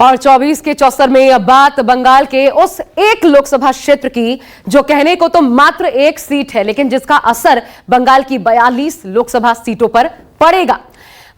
और 24 के चौसर में अब बात बंगाल के उस एक लोकसभा क्षेत्र की जो कहने को तो मात्र एक सीट है, लेकिन जिसका असर बंगाल की 42 लोकसभा सीटों पर पड़ेगा।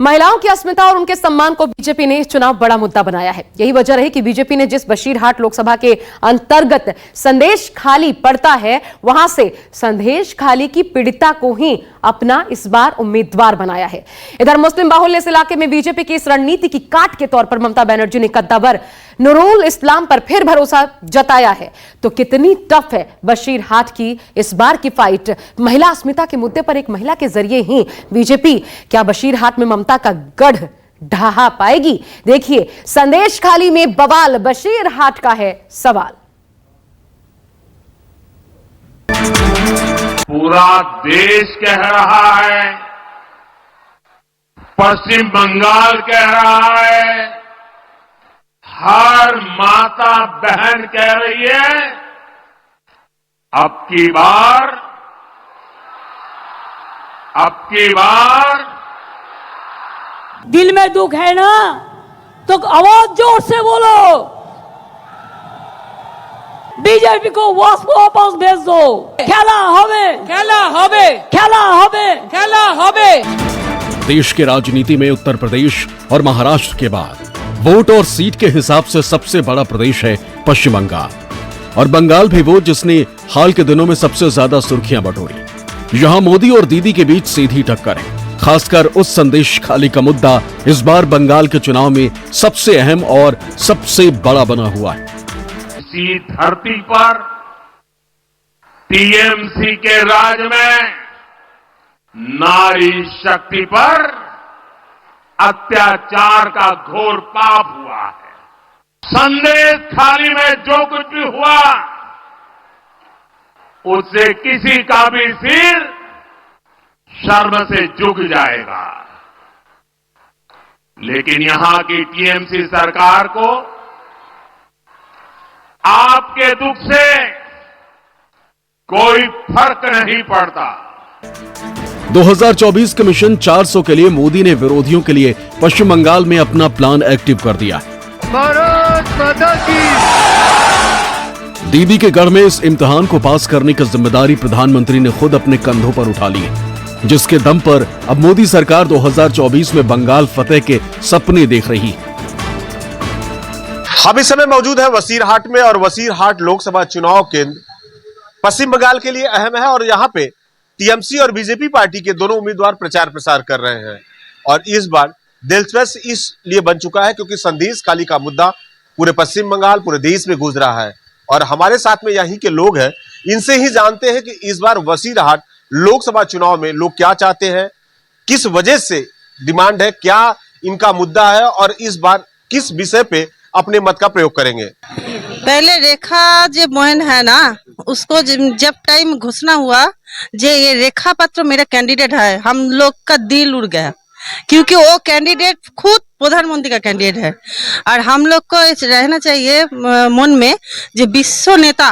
महिलाओं की अस्मिता और उनके सम्मान को बीजेपी ने चुनाव बड़ा मुद्दा बनाया है। यही वजह रही कि बीजेपी ने जिस बशीरहाट लोकसभा के अंतर्गत संदेश खाली पड़ता है, वहां से संदेश खाली की पीड़िता को ही अपना इस बार उम्मीदवार बनाया है। इधर मुस्लिम बाहुल्य इस इलाके में बीजेपी की इस रणनीति की काट के तौर पर ममता बनर्जी ने कद्दावर नूरुल इस्लाम पर फिर भरोसा जताया है। तो कितनी टफ है बशीरहाट की इस बार की फाइट। महिला अस्मिता के मुद्दे पर एक महिला के जरिए ही बीजेपी क्या बशीरहाट में ममता का गढ़ ढहा पाएगी? देखिए, संदेश खाली में बवाल, बशीरहाट का है सवाल। पूरा देश कह रहा है, पश्चिम बंगाल कह रहा है, हर माता बहन कह रही है, अब की बार दिल में दुख है ना, तो आवाज जोर से बोलो, बीजेपी को वापस भेज दो। खेला होवे। देश के राजनीति में उत्तर प्रदेश और महाराष्ट्र के बाद वोट और सीट के हिसाब से सबसे बड़ा प्रदेश है पश्चिम बंगाल, और बंगाल भी वो जिसने हाल के दिनों में सबसे ज्यादा सुर्खियां बटोरी। यहाँ मोदी और दीदी के बीच सीधी टक्कर है। खासकर उस संदेश खाली का मुद्दा इस बार बंगाल के चुनाव में सबसे अहम और सबसे बड़ा बना हुआ है। इसी धरती पर टीएमसी के राज में नारी शक्ति पर अत्याचार का घोर पाप हुआ है। संदेश खाली में जो कुछ भी हुआ, उससे किसी का भी सिर शर्म से झुक जाएगा। लेकिन यहां की टीएमसी सरकार को आपके दुख से कोई फर्क नहीं पड़ता। 2024 के मिशन 400 के लिए मोदी ने विरोधियों के लिए पश्चिम बंगाल में अपना प्लान एक्टिव कर दिया। भारत माता की। दीदी के गढ़ में इस इम्तिहान को पास करने की जिम्मेदारी प्रधानमंत्री ने खुद अपने कंधों पर उठा ली, जिसके दम पर अब मोदी सरकार 2024 में बंगाल फतेह के सपने देख रही है। हम इस समय मौजूद है वसीरहाट में, और वसीरहाट लोकसभा चुनाव केंद्र पश्चिम बंगाल के लिए अहम है, और यहाँ पे टीएमसी और बीजेपी पार्टी के दोनों उम्मीदवार प्रचार प्रसार कर रहे हैं। और इस बार दिलचस्प इसलिए बन चुका है क्योंकि संदेश खाली का मुद्दा पूरे पश्चिम बंगाल, पूरे देश में गूंज रहा है। और हमारे साथ में यहीं के लोग हैं, इनसे ही जानते हैं कि इस बार वसीरहाट लोकसभा चुनाव में लोग क्या चाहते हैं, किस वजह से डिमांड है, क्या इनका मुद्दा है, और इस बार किस विषय पे अपने मत का प्रयोग करेंगे। पहले रेखा जो मोहन है ना, उसको जब टाइम घोषणा हुआ जे ये रेखा पात्र मेरा कैंडिडेट है, हम लोग का दिल उड़ गया, क्योंकि वो कैंडिडेट खुद प्रधानमंत्री का कैंडिडेट है। और हम लोग को रहना चाहिए मन में जो विश्व नेता,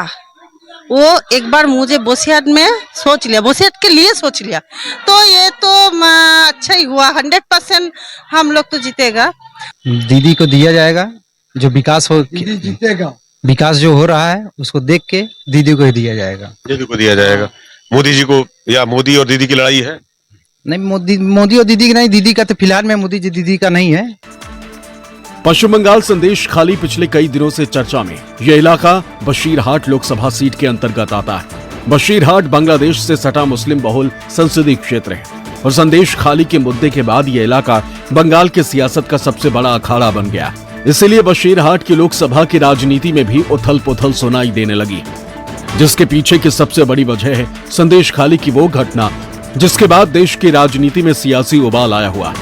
वो एक बार मुझे बसीरहाट में सोच लिया, बसीरहाट के लिए सोच लिया, तो ये तो अच्छा ही हुआ। 100% हम लोग तो जीतेगा। दीदी को दिया जाएगा, जो विकास हो, जीतेगा। विकास जो हो रहा है उसको देख के दीदी को ही दिया जाएगा। दीदी को दिया जाएगा। मोदी जी को, या मोदी और दीदी की लड़ाई है? नहीं, मोदी और दीदी की नहीं, दीदी का तो फिलहाल में, मोदी जी दीदी का नहीं है। पश्चिम बंगाल संदेश खाली पिछले कई दिनों से चर्चा में। यह इलाका बशीरहाट लोकसभा सीट के अंतर्गत आता है। बशीरहाट बांग्लादेश से सटा मुस्लिम बहुल संसदीय क्षेत्र है, और संदेश खाली के मुद्दे के बाद यह इलाका बंगाल की सियासत का सबसे बड़ा अखाड़ा बन गया। इसीलिए बशीरहाट की लोकसभा की राजनीति में भी उथल पुथल सुनाई देने लगी, जिसके पीछे की सबसे बड़ी वजह है संदेश खाली की वो घटना जिसके बाद देश की राजनीति में सियासी उबाल आया हुआ।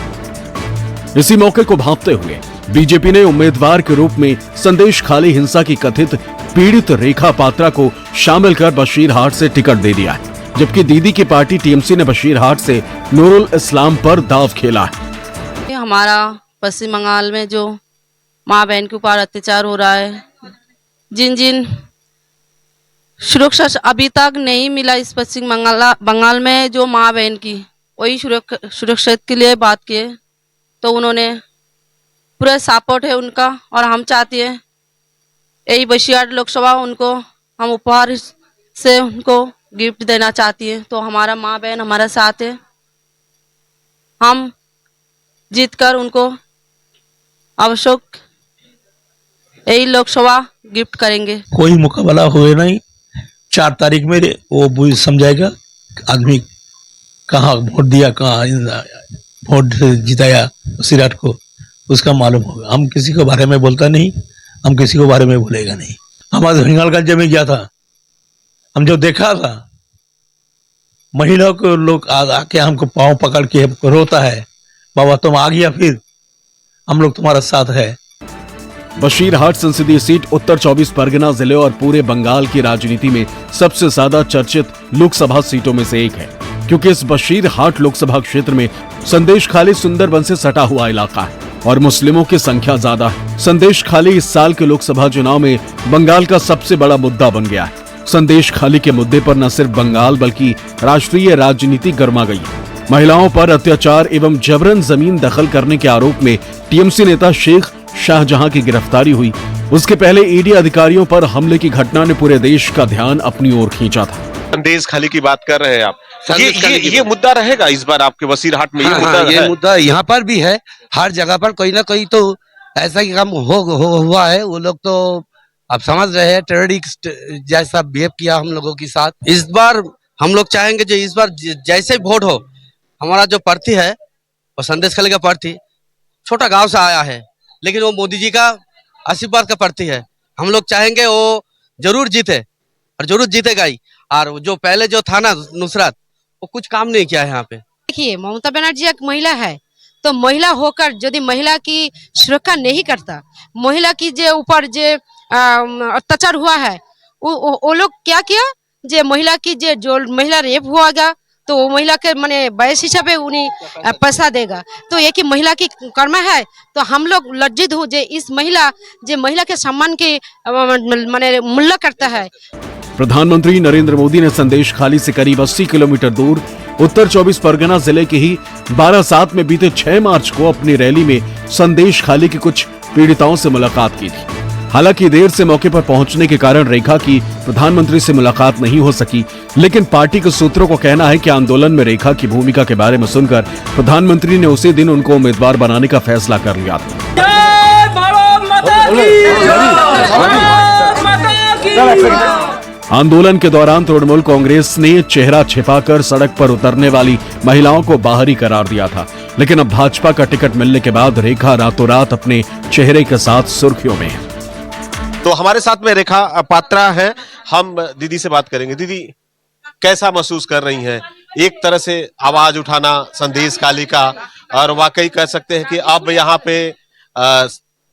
इसी मौके को भांपते हुए बीजेपी ने उम्मीदवार के रूप में संदेश खाली हिंसा की कथित पीड़ित रेखा पात्रा को शामिल कर बशीरहाट से टिकट दे दिया है, जबकि दीदी की पार्टी टीएमसी ने बशीरहाट से नूरुल इस्लाम पर दांव खेला है। हमारा पश्चिम बंगाल में जो माँ बहन के ऊपर अत्याचार हो रहा है, जिन सुरक्षा अभी तक नहीं मिला इस पश्चिम बंगाल में, जो माँ बहन की वही सुरक्षा के लिए बात किए, तो उन्होंने पूरा सपोर्ट है उनका, और हम चाहते हैं यही बशियाट लोकसभा उनको हम उपहार से उनको गिफ्ट देना चाहती है। तो हमारा माँ बहन हमारा साथ है, हम जीतकर उनको आवश्यक यही लोकसभा गिफ्ट करेंगे। कोई मुकाबला हुए नहीं, 4 तारीख में वो समझाएगा आदमी कहाँ वोट दिया, कहाँ वोट जिताया सिराट को, उसका मालूम होगा। हम किसी के बारे में बोलता नहीं, हम किसी के बारे में बोलेगा नहीं। हमारे हिंगलगंज में गया था, हम जो देखा था महिलाओं को लोग आके हमको पाँव पकड़ के रोता है, बाबा तुम आ गया, फिर हम लोग तुम्हारा साथ है। बशीरहाट संसदीय सीट उत्तर 24 परगना जिले और पूरे बंगाल की राजनीति में सबसे ज्यादा चर्चित लोकसभा सीटों में से एक है, क्योंकि इस बशीरहाट लोकसभा क्षेत्र में संदेश खाली सुंदरबन से सटा हुआ इलाका है और मुस्लिमों की संख्या ज्यादा है। संदेश खाली इस साल के लोकसभा चुनाव में बंगाल का सबसे बड़ा मुद्दा बन गया है। संदेश खाली के मुद्दे पर न सिर्फ बंगाल बल्कि राष्ट्रीय राजनीति गर्मा गई है। महिलाओं पर अत्याचार एवं जबरन जमीन दखल करने के आरोप में टीएमसी नेता शेख शाहजहां की गिरफ्तारी हुई। उसके पहले ईडी अधिकारियों पर हमले की घटना ने पूरे देश का ध्यान अपनी ओर खींचा था। संदेश खाली की बात कर रहे हैं आप, ये मुद्दा रहेगा इस बार आपके बशीरहाट में? ये मुद्दा यहाँ पर भी है, हर जगह पर कोई ना कोई तो ऐसा ही काम हुआ है। वो लोग तो आप समझ रहे हैं टेररिस्ट जैसा बिहेव किया हम लोगों के साथ। इस बार हम लोग चाहेंगे जो इस बार जैसे वोट हो, हमारा जो प्रार्थी है वो संदेश खाली का प्रार्थी छोटा गांव से आया है, लेकिन वो मोदी जी का आशीर्वाद का प्रार्थी है। हम लोग चाहेंगे वो जरूर जीते और जरूर जीतेगा ही। और जो पहले जो था ना नुसरत, वो कुछ काम नहीं किया है यहाँ पे। देखिए ममता बनर्जी एक महिला है, तो महिला होकर यदि महिला की सुरक्षा नहीं करता, महिला की जो ऊपर जो अत्याचार हुआ है, वो लोग क्या किया, जो महिला की जो महिला रेप हुआ तो वो महिला के माने वयस हिसाबे उन्हें पैसा देगा। तो एक ही महिला की कर्म है, तो हम लोग लज्जित हो जे इस महिला के सम्मान के माने मूल्य करता है। प्रधानमंत्री नरेंद्र मोदी ने संदेश खाली से करीब 80 किलोमीटर दूर उत्तर 24 परगना जिले के ही 12/7 में बीते 6 मार्च को अपनी रैली में संदेश खाली की कुछ पीड़िताओं से मुलाकात की थी। हालांकि देर से मौके पर पहुंचने के कारण रेखा की प्रधानमंत्री से मुलाकात नहीं हो सकी, लेकिन पार्टी के सूत्रों को कहना है कि आंदोलन में रेखा की भूमिका के बारे में सुनकर प्रधानमंत्री ने उसी दिन उनको उम्मीदवार बनाने का फैसला कर लिया था। आंदोलन के दौरान तृणमूल कांग्रेस ने चेहरा छिपाकर सड़क पर उतरने वाली महिलाओं को बाहरी करार दिया था, लेकिन अब भाजपा का टिकट मिलने के बाद रेखा रातों रात अपने चेहरे के साथ सुर्खियों में है। तो हमारे साथ में रेखा पात्रा है, हम दीदी से बात करेंगे। दीदी कैसा महसूस कर रही हैं? एक तरह से आवाज उठाना संदेश खाली का, और वाकई कह सकते हैं कि अब यहाँ पे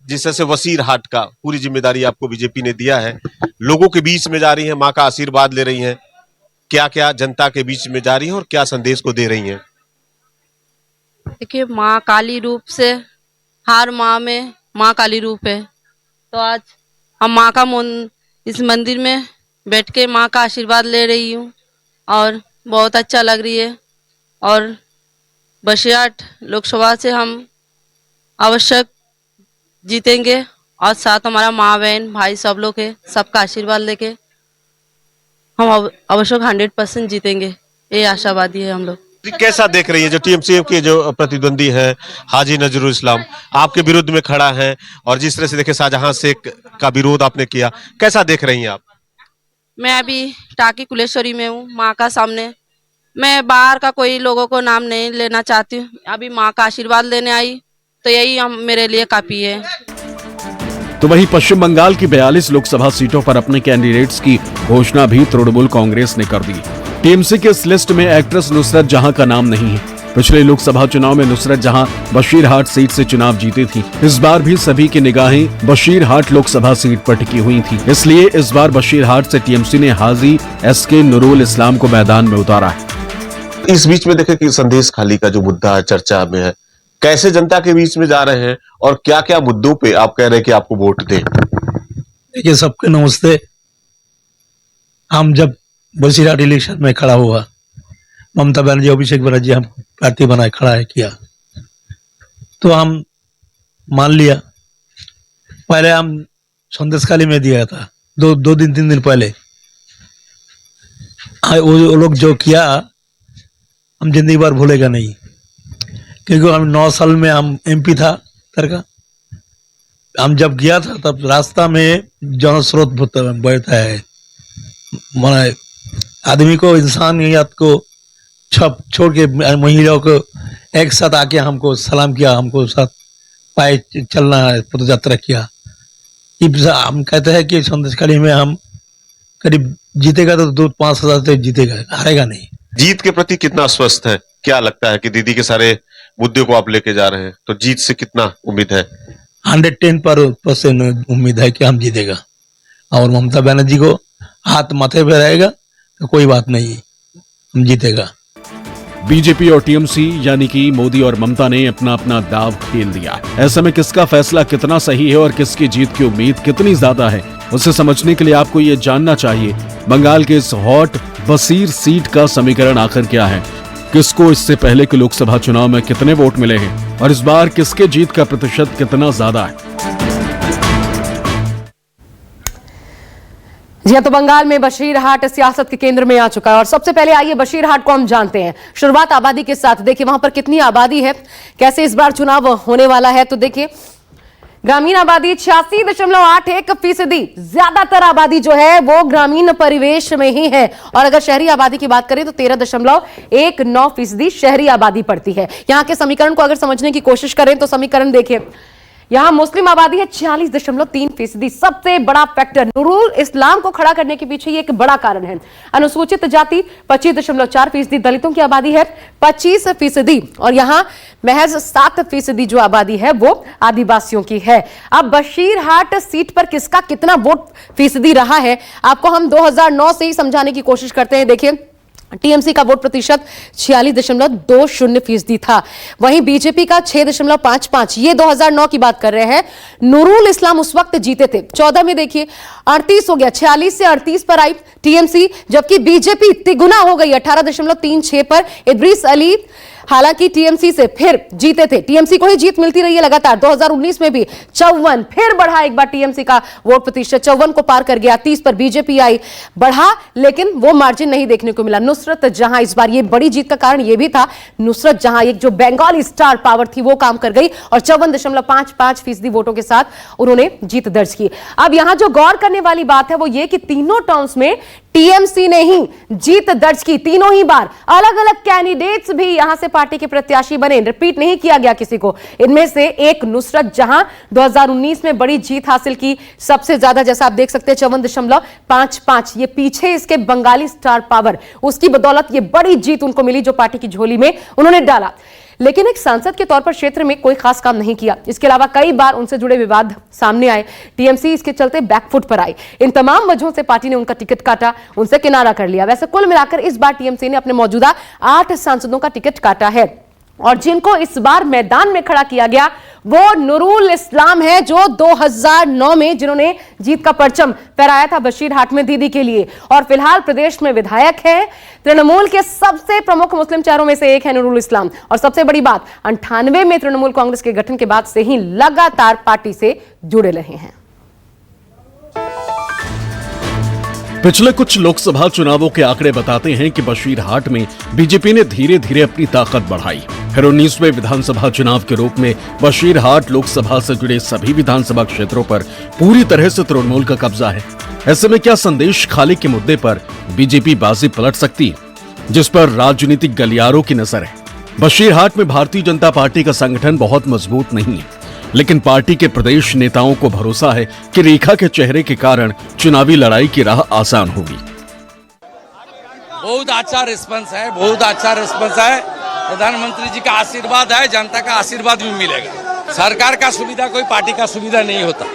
जिस तरह से बशीरहाट का पूरी जिम्मेदारी आपको बीजेपी ने दिया है, लोगों के बीच में जा रही हैं, माँ का आशीर्वाद ले रही हैं, क्या क्या जनता के बीच में जा रही हैं और क्या संदेश को दे रही हैं? देखिए माँ काली रूप से, हर माँ में माँ काली रूप है, तो आज हम माँ का इस मंदिर में बैठ के माँ का आशीर्वाद ले रही हूँ और बहुत अच्छा लग रही है। और बशीरहाट लोकसभा से हम आवश्यक जीतेंगे और साथ हमारा माँ बहन भाई सब लोग है, सबका आशीर्वाद लेके हम आवश्यक 100% जीतेंगे, ये आशावादी है हम लोग। कैसा देख रही है जो टीएमसी के जो प्रतिद्वंदी है हाजी नजरुल इस्लाम आपके विरुद्ध में खड़ा है, और जिस तरह से देखे शाहजहां शेख का विरोध आपने किया, कैसा देख रही हैं आप? मैं अभी टाकी कुलेश्वरी में हूँ माँ का सामने, मैं बाहर का कोई लोगों को नाम नहीं लेना चाहती हूँ, अभी माँ का आशीर्वाद लेने आई, तो यही हम मेरे लिए काफी है। तो वहीं पश्चिम बंगाल की 42 लोकसभा सीटों पर अपने कैंडिडेट्स की घोषणा भी तृणमूल कांग्रेस ने कर दी। टीएमसी के इस लिस्ट में एक्ट्रेस नुसरत जहां का नाम नहीं है। पिछले लोकसभा चुनाव में नुसरत जहां बशीरहाट सीट से चुनाव जीती थी, इस बार भी सभी की निगाहें बशीरहाट लोकसभा सीट पर टिकी हुई थी। इसलिए इस बार बशीरहाट से टीएमसी ने हाजी एसके नूरुल इस्लाम को मैदान में उतारा है। इस बीच में देखे कि संदेश खाली का जो मुद्दा चर्चा में है, कैसे जनता के बीच में जा रहे हैं और क्या क्या मुद्दों पे आप कह रहे हैं कि आपको वोट दें? देखिए सबके नमस्ते। हम जब बशीरहाट इलेक्शन में खड़ा हुआ, ममता बनर्जी अभिषेक बनर्जी हम प्रार्थी बनाए खड़ा है किया, तो हम मान लिया। पहले हम संदेशखाली में दिया था, दो दिन 3 दिन पहले। वो लोग जो किया हम जिंदगी भर भूलेगा नहीं, क्योंकि हम 9 साल में हम MP था तर का। हम जब गया था तब रास्ता में जनस्रोत बढ़ता है, माने आदमी को, इंसानियत को छोड़ के महिलाओं को एक साथ आके हमको सलाम किया, हमको साथ पाए चलना है, पद यात्रा किया। हम कहते हैं कि संदेशखाली में हम करीब जीतेगा तो 2-5 हजार से जीतेगा, हारेगा नहीं। जीत के प्रति कितना आश्वस्त है? क्या लगता है कि दीदी के सारे मुद्दे को आप लेके जा रहे हैं, तो जीत से कितना उम्मीद है? 110% उम्मीद है कि हम जीतेगा। और ममता बनर्जी को हाथ माथे पे रहेगा तो कोई बात नहीं, हम जीतेगा। बीजेपी और टीएमसी यानी कि मोदी और ममता ने अपना अपना दाव खेल दिया। ऐसे में किसका फैसला कितना सही है और किसकी जीत की उम्मीद कितनी ज्यादा है, उसे समझने के लिए आपको ये जानना चाहिए बंगाल के इस हॉट बसीर सीट का समीकरण आखिर क्या है, किसको इससे पहले के लोकसभा चुनाव में कितने वोट मिले हैं और इस बार किसके जीत का प्रतिशत कितना ज्यादा है। जी हाँ, तो बंगाल में बशीरहाट सियासत के केंद्र में आ चुका है और सबसे पहले आइए बशीरहाट को हम जानते हैं। शुरुआत आबादी के साथ, देखिए वहां पर कितनी आबादी है, कैसे इस बार चुनाव होने वाला है। तो देखिए ग्रामीण आबादी 86.81%, ज्यादातर आबादी जो है वो ग्रामीण परिवेश में ही है। और अगर शहरी आबादी की बात करें तो 13.19% शहरी आबादी पड़ती है। यहां के समीकरण को अगर समझने की कोशिश करें तो समीकरण देखिए, यहां मुस्लिम आबादी है 46.3%। सबसे बड़ा फैक्टर नूरुल इस्लाम को खड़ा करने के पीछे ये एक बड़ा कारण है। अनुसूचित जाति 25.4%, दलितों की आबादी है 25% और यहां महज 7% जो आबादी है वो आदिवासियों की है। अब बशीरहाट सीट पर किसका कितना वोट फीसदी रहा है आपको हम 2009 से ही समझाने की कोशिश करते हैं। देखिए टीएमसी का वोट प्रतिशत 46.20% था, वहीं बीजेपी का 6.55। ये 2009 की बात कर रहे हैं। नूरुल इस्लाम उस वक्त जीते थे। 14 में देखिए 38 हो गया, 46 से 38 पर आई टीएमसी, जबकि बीजेपी तिगुना हो गई 18.36 पर। इद्रीस अली हालांकि टीएमसी से फिर जीते थे, टीएमसी को ही जीत मिलती रही है लगातार। 2019 में भी 54, फिर बढ़ा एक बार टीएमसी का वोट प्रतिशत, 54 को पार कर गया। 30 पर बीजेपी आई, बढ़ा, लेकिन वो मार्जिन नहीं देखने को मिला। नुसरत जहां, इस बार ये बड़ी जीत का कारण ये भी था, नुसरत जहां एक जो बंगाली स्टार पावर थी वो काम कर गई और 54.55% वोटों के साथ उन्होंने जीत दर्ज की। अब यहां जो गौर करने वाली बात है वो ये कि तीनों टर्म्स में टीएमसी ने ही जीत दर्ज की, तीनों ही बार। अलग अलग कैंडिडेट्स भी यहां से पार्टी के प्रत्याशी बने, रिपीट नहीं किया गया किसी को। इनमें से एक नुसरत जहां 2019 में बड़ी जीत हासिल की, सबसे ज्यादा, जैसा आप देख सकते हैं 54.55। ये पीछे इसके बंगाली स्टार पावर, उसकी बदौलत ये बड़ी जीत उनको मिली जो पार्टी की झोली में उन्होंने डाला। लेकिन एक सांसद के तौर पर क्षेत्र में कोई खास काम नहीं किया। इसके अलावा कई बार उनसे जुड़े विवाद सामने आए, टीएमसी इसके चलते बैकफुट पर आई। इन तमाम वजहों से पार्टी ने उनका टिकट काटा, उनसे किनारा कर लिया। वैसे कुल मिलाकर इस बार टीएमसी ने अपने मौजूदा 8 सांसदों का टिकट काटा है और जिनको इस बार मैदान में खड़ा किया गया वो नूरुल इस्लाम है, जो 2009 में जिन्होंने जीत का परचम फहराया था बशीरहाट में दीदी के लिए, और फिलहाल प्रदेश में विधायक है। तृणमूल के सबसे प्रमुख मुस्लिम चेहरों में से एक है नूरुल इस्लाम। और सबसे बड़ी बात, 98 में तृणमूल कांग्रेस के गठन के बाद से ही लगातार पार्टी से जुड़े रहे हैं। पिछले कुछ लोकसभा चुनावों के आंकड़े बताते हैं कि बशीरहाट में बीजेपी ने धीरे धीरे अपनी ताकत बढ़ाई। फिर 19वें विधानसभा चुनाव के रूप में बशीरहाट लोकसभा से जुड़े सभी विधानसभा क्षेत्रों पर पूरी तरह से तृणमूल का कब्जा है। ऐसे में क्या संदेश खाली के मुद्दे पर बीजेपी बाजी पलट सकती है, जिस पर राजनीतिक गलियारों की नजर है। बशीरहाट में भारतीय जनता पार्टी का संगठन बहुत मजबूत नहीं है, लेकिन पार्टी के प्रदेश नेताओं को भरोसा है कि रेखा के चेहरे के कारण चुनावी लड़ाई की राह आसान होगी। बहुत अच्छा रिस्पांस है, बहुत अच्छा रिस्पांस है। प्रधानमंत्री जी का आशीर्वाद है, जनता का आशीर्वाद भी मिलेगा। सरकार का सुविधा कोई पार्टी का सुविधा नहीं होता,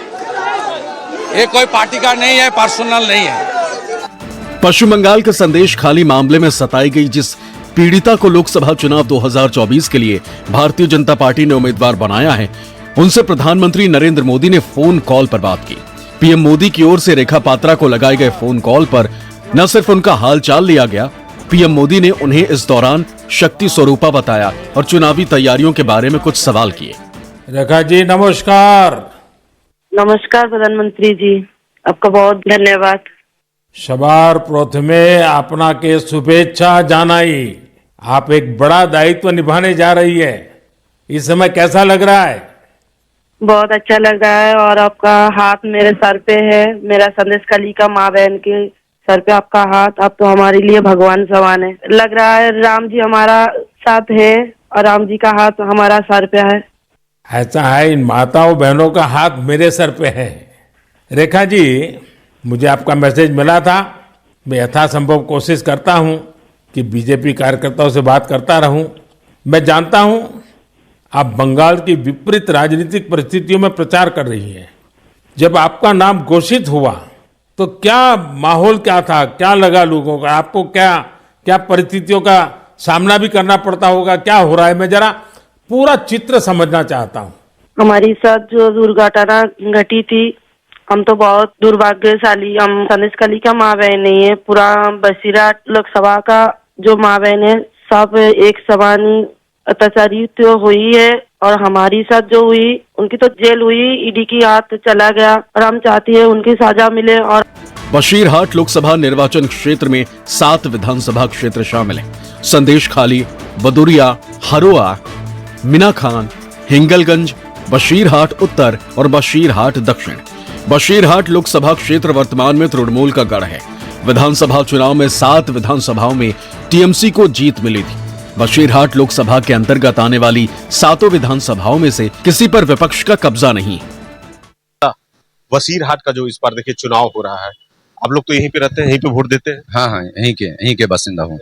ये कोई पार्टी का नहीं है, पर्सनल नहीं है। पश्चिम बंगाल के संदेश खाली मामले में सताई गई जिस पीड़िता को लोकसभा चुनाव 2024 के लिए भारतीय जनता पार्टी ने उम्मीदवार बनाया है, उनसे प्रधानमंत्री नरेंद्र मोदी ने फोन कॉल पर बात की। पीएम मोदी की ओर से रेखा पात्रा को लगाए गए फोन कॉल पर न सिर्फ उनका हालचाल लिया गया, पीएम मोदी ने उन्हें इस दौरान शक्ति स्वरूपा बताया और चुनावी तैयारियों के बारे में कुछ सवाल किए। रेखा जी नमस्कार। नमस्कार प्रधानमंत्री जी, आपका बहुत धन्यवाद। सवार प्रथमे आपनाके शुभेच्छा जानाई। आप एक बड़ा दायित्व निभाने जा रही है, इस समय कैसा लग रहा है? बहुत अच्छा लग रहा है और आपका हाथ मेरे सर पे है, मेरा संदेश खाली का माँ बहन के सर पे आपका हाथ, आप तो हमारे लिए भगवान समान है। लग रहा है राम जी हमारा साथ है और राम जी का हाथ हमारा सर पे है। ऐसा है, इन माताओं बहनों का हाथ मेरे सर पे है। रेखा जी, मुझे आपका मैसेज मिला था, मैं यथासंभव कोशिश करता हूं कि बीजेपी कार्यकर्ताओं से बात करता रहूं। मैं जानता हूं आप बंगाल की विपरीत राजनीतिक परिस्थितियों में प्रचार कर रही हैं। जब आपका नाम घोषित हुआ तो क्या माहौल क्या था, क्या लगा लोगों का, आपको क्या क्या परिस्थितियों का सामना भी करना पड़ता होगा, क्या हो रहा है? मैं जरा पूरा चित्र समझना चाहता हूँ। हमारी साथ जो दुर्घटना घटी थी, हम तो बहुत दुर्भाग्यशाली, हम संदेश खाली का माँ बहन नहीं है, पूरा बसीरहाट लोकसभा का जो माँ बहन है सब एक समान अत्याचारी तो हुई है और हमारी साथ जो हुई उनकी तो जेल हुई, ईडी की हाथ चला गया और हम चाहती है उनकी सजा मिले। और बशीरहाट लोकसभा निर्वाचन क्षेत्र में 7 विधानसभा क्षेत्र शामिल हैं। संदेश खाली, बदुरिया, हरोआ, मीनाखान, हिंगलगंज, बशीरहाट उत्तर और बशीरहाट दक्षिण। बशीरहाट लोकसभा क्षेत्र वर्तमान में तृणमूल का गढ़ है। विधानसभा चुनाव में 7 विधानसभाओं में टीएमसी को जीत मिली थी। बशीरहाट लोकसभा के अंतर्गत आने वाली 7 विधानसभाओं में से किसी पर विपक्ष का कब्जा नहीं है। वसीरहाट का जो इस बार देखिए चुनाव हो रहा है, आप लोग तो यहीं पे रहते हैं, यहीं पे वोट देते हैं? हाँ, यहीं के बासिंदा हूँ।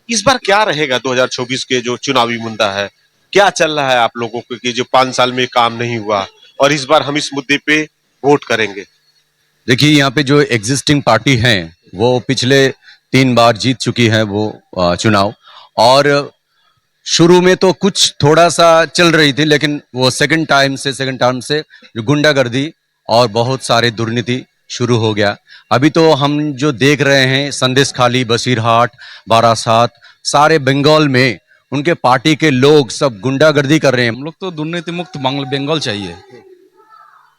इस बार क्या रहेगा 2024 के जो चुनावी मुद्दा है, क्या चल रहा है आप लोगों को कि जो 5 साल में काम नहीं हुआ और इस बार हम इस मुद्दे पे वोट करेंगे? देखिए, यहाँ पे जो एग्जिस्टिंग पार्टी हैं वो पिछले 3 बार जीत चुकी है वो चुनाव, और शुरू में तो कुछ थोड़ा सा चल रही थी, लेकिन वो सेकंड टाइम से गुंडागर्दी और बहुत सारे दुर्नीति शुरू हो गया। अभी तो हम जो देख रहे हैं संदेश खाली, बशीरहाट, बारासात, सारे बंगाल में उनके पार्टी के लोग सब गुंडागर्दी कर रहे हैं। हम लोग तो दुर्नीति मुक्त बंगाल चाहिए,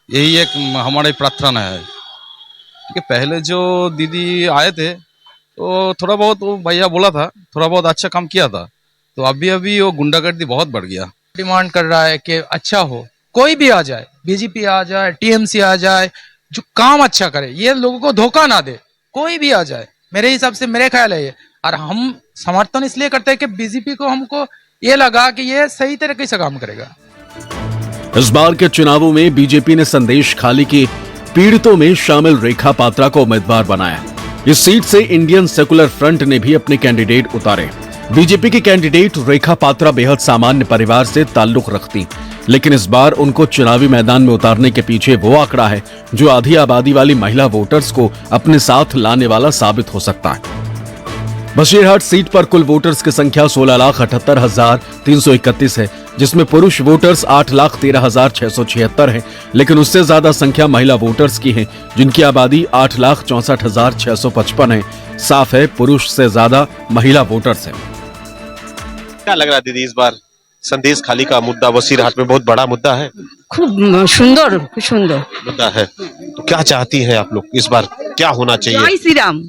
यही एक हमारी प्रार्थना है। क्योंकि पहले जो दीदी आए थे तो थोड़ा बहुत वो भैया बोला था, थोड़ा बहुत अच्छा काम किया था, तो अभी वो गुंडागर्दी बहुत बढ़ गया। डिमांड कर रहा है कि अच्छा हो, कोई भी आ जाए, बीजेपी आ जाए, टीएमसी आ जाए, जो काम अच्छा करे, ये लोगों को धोखा ना दे, कोई भी आ जाए, मेरे हिसाब से मेरे ख्याल है ये। और हम समर्थन इसलिए करते हैं कि बीजेपी को हमको ये लगा कि ये सही तरीके से काम करेगा। इस बार के चुनावों में बीजेपी ने संदेश खाली के पीड़ितों में शामिल रेखा पात्रा को उम्मीदवार बनाया। इस सीट से इंडियन सेकुलर फ्रंट ने भी अपने कैंडिडेट उतारे। बीजेपी की कैंडिडेट रेखा पात्रा बेहद सामान्य परिवार से ताल्लुक रखती, लेकिन इस बार उनको चुनावी मैदान में उतारने के पीछे वो आंकड़ा है जो आधी आबादी वाली महिला वोटर्स को अपने साथ लाने वाला साबित हो सकता है। बशीरहाट सीट पर कुल वोटर्स की संख्या 16,78,331 है, जिसमें पुरुष वोटर्स 8,13,676 हैं, लेकिन उससे ज्यादा संख्या महिला वोटर्स की है, जिनकी आबादी 8,64,655 है। साफ है, पुरुष से ज्यादा महिला वोटर्स हैं। क्या लग रहा है दीदी, इस बार संदेश खाली का मुद्दा बशीरहाट में बहुत बड़ा मुद्दा है? खूब सुंदर मुद्दा है, तो क्या चाहती हैं आप लोग इस बार, क्या होना चाहिए? जय श्री राम,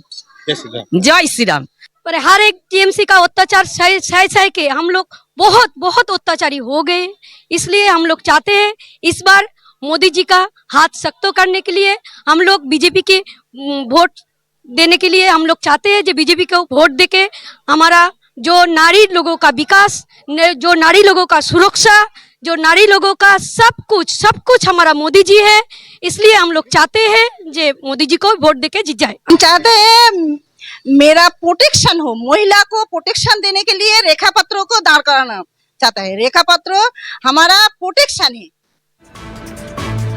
जय श्री राम। पर हर एक टीएमसी का अत्याचार सह के हम लोग बहुत अत्याचारी हो गए, इसलिए हम लोग चाहते हैं इस बार मोदी जी का हाथ सख्त करने के लिए हम लोग बीजेपी के वोट देने के लिए हम लोग चाहते हैं, जो बीजेपी को वोट देके हमारा जो नारी लोगों का विकास, जो नारी लोगों का सुरक्षा, जो नारी लोगों का सब कुछ हमारा मोदी जी है, इसलिए हम लोग चाहते हैं जे मोदी जी को वोट देके जीत जाए। हम चाहते हैं मेरा प्रोटेक्शन हो, महिला को प्रोटेक्शन देने के लिए रेखा पत्रों को दांड़ कराना चाहता है। रेखा पत्र हमारा प्रोटेक्शन है।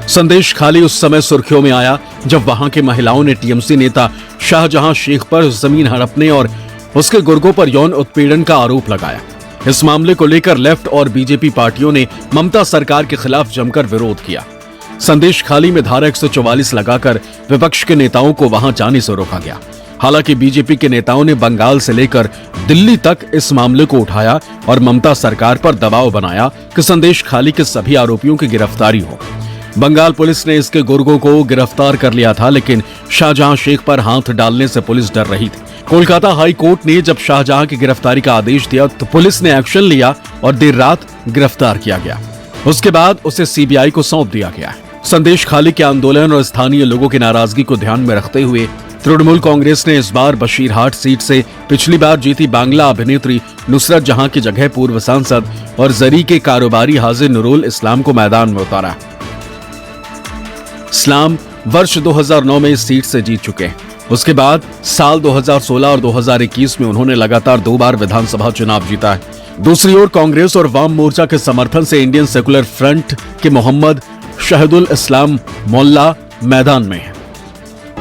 संदेश खाली उस समय सुर्खियों में आया जब वहां के महिलाओं ने टीएमसी नेता शाहजहां शेख पर जमीन हड़पने और उसके गुर्गों पर यौन उत्पीड़न का आरोप लगाया। इस मामले को लेकर लेफ्ट और बीजेपी पार्टियों ने ममता सरकार के खिलाफ जमकर विरोध किया। संदेश खाली में धारा 144 लगाकर विपक्ष के नेताओं को वहां जाने से रोका गया। हालांकि बीजेपी के नेताओं ने बंगाल से लेकर दिल्ली तक इस मामले को उठाया और ममता सरकार पर दबाव बनाया कि संदेश खाली के सभी आरोपियों की गिरफ्तारी हो। बंगाल पुलिस ने इसके गुर्गों को गिरफ्तार कर लिया था, लेकिन शाहजहां शेख पर हाथ डालने से पुलिस डर रही थी। कोलकाता हाई कोर्ट ने जब शाहजहां की गिरफ्तारी का आदेश दिया तो पुलिस ने एक्शन लिया और देर रात गिरफ्तार किया गया। उसके बाद उसे सीबीआई को सौंप दिया गया। संदेश खाली के आंदोलन और स्थानीय लोगों की नाराजगी को ध्यान में रखते हुए तृणमूल कांग्रेस ने इस बार बशीरहाट सीट से पिछली बार जीती बांग्ला अभिनेत्री नुसरत जहां की जगह पूर्व सांसद और जरी के कारोबारी हाजी नुरुल इस्लाम को मैदान में उतारा। इस्लाम वर्ष 2009 में इस सीट से जीत चुके हैं। उसके बाद साल 2016 और 2021 में उन्होंने लगातार 2 बार विधानसभा चुनाव जीता है। दूसरी ओर कांग्रेस और वाम मोर्चा के समर्थन से इंडियन सेकुलर फ्रंट के मोहम्मद शहीदुल इस्लाम मोल्ला मैदान में है।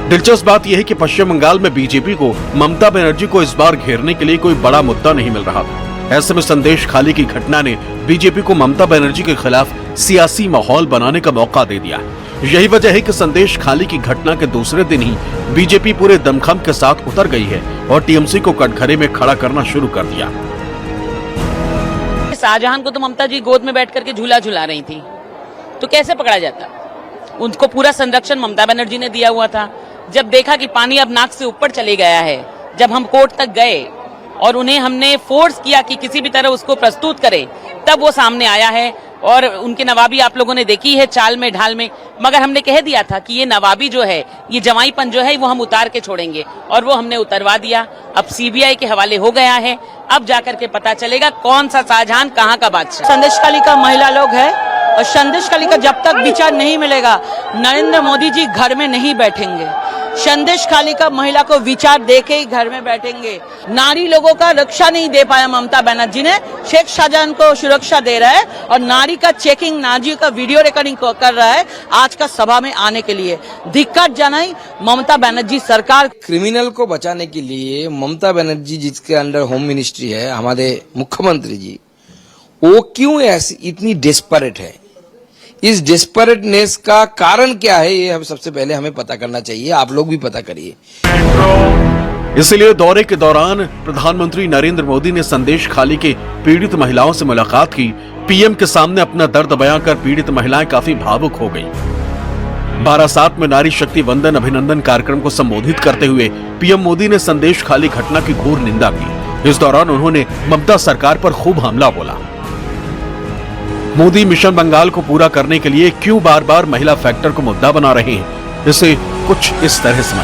दिलचस्प बात यह है कि पश्चिम बंगाल में बीजेपी को ममता बनर्जी को इस बार घेरने के लिए कोई बड़ा मुद्दा नहीं मिल रहा था। ऐसे में संदेश खाली की घटना ने बीजेपी को ममता बनर्जी के खिलाफ सियासी माहौल बनाने का मौका दे दिया। यही वजह है कि संदेश खाली की घटना के दूसरे दिन ही बीजेपी पूरे दमखम के साथ उतर गई है और टीएमसी को कटघरे में खड़ा करना शुरू कर दिया। शाहजहां को तो ममता जी गोद में बैठ करके झूला झुला रही थी, तो कैसे पकड़ा जाता? उनको पूरा संरक्षण ममता बनर्जी ने दिया हुआ था। जब देखा कि पानी अब नाक से ऊपर चले गया है, जब हम कोर्ट तक गए और उन्हें हमने फोर्स किया कि किसी भी तरह उसको प्रस्तुत करे, तब वो सामने आया है। और उनकी नवाबी आप लोगों ने देखी है, चाल में ढाल में। मगर हमने कह दिया था कि ये नवाबी जो है, ये जवाईपन जो है, वो हम उतार के छोड़ेंगे, और वो हमने उतरवा दिया। अब सीबीआई के हवाले हो गया है। अब जाकर के पता चलेगा कौन सा शाहजहां कहाँ का बादशाह। संदेश खाली का महिला लोग है, और संदेश खाली का जब तक विचार नहीं मिलेगा, नरेंद्र मोदी जी घर में नहीं बैठेंगे। संदेश खाली का महिला को विचार देके ही घर में बैठेंगे। नारी लोगों का रक्षा नहीं दे पाया ममता बनर्जी ने, शेख शाहजहां को सुरक्षा दे रहा है, और नारी का चेकिंग, नारी का वीडियो रिकॉर्डिंग कर रहा है आज का सभा में आने के लिए। धिक्कार जनाई ममता बनर्जी सरकार। क्रिमिनल को बचाने के लिए ममता बनर्जी जिसके अंडर होम मिनिस्ट्री है, हमारे मुख्यमंत्री जी, वो क्यों ऐसी इतनी डेस्परेट है? इस डेस्परेटनेस का कारण क्या है, ये हम सबसे पहले हमें पता करना चाहिए। आप लोग भी पता करिए। इसलिए दौरे के दौरान प्रधानमंत्री नरेंद्र मोदी ने संदेश खाली के पीड़ित महिलाओं से मुलाकात की। पीएम के सामने अपना दर्द बयां कर पीड़ित महिलाएं काफी भावुक हो गईं। बारासात में नारी शक्ति वंदन अभिनंदन कार्यक्रम को संबोधित करते हुए पीएम मोदी ने संदेश खाली घटना की घोर निंदा की। इस दौरान उन्होंने ममता सरकार पर खूब हमला बोला। मोदी मिशन बंगाल को पूरा करने के लिए क्यों बार बार महिला फैक्टर को मुद्दा बना रहे हैं, इसे कुछ इस तरह समझ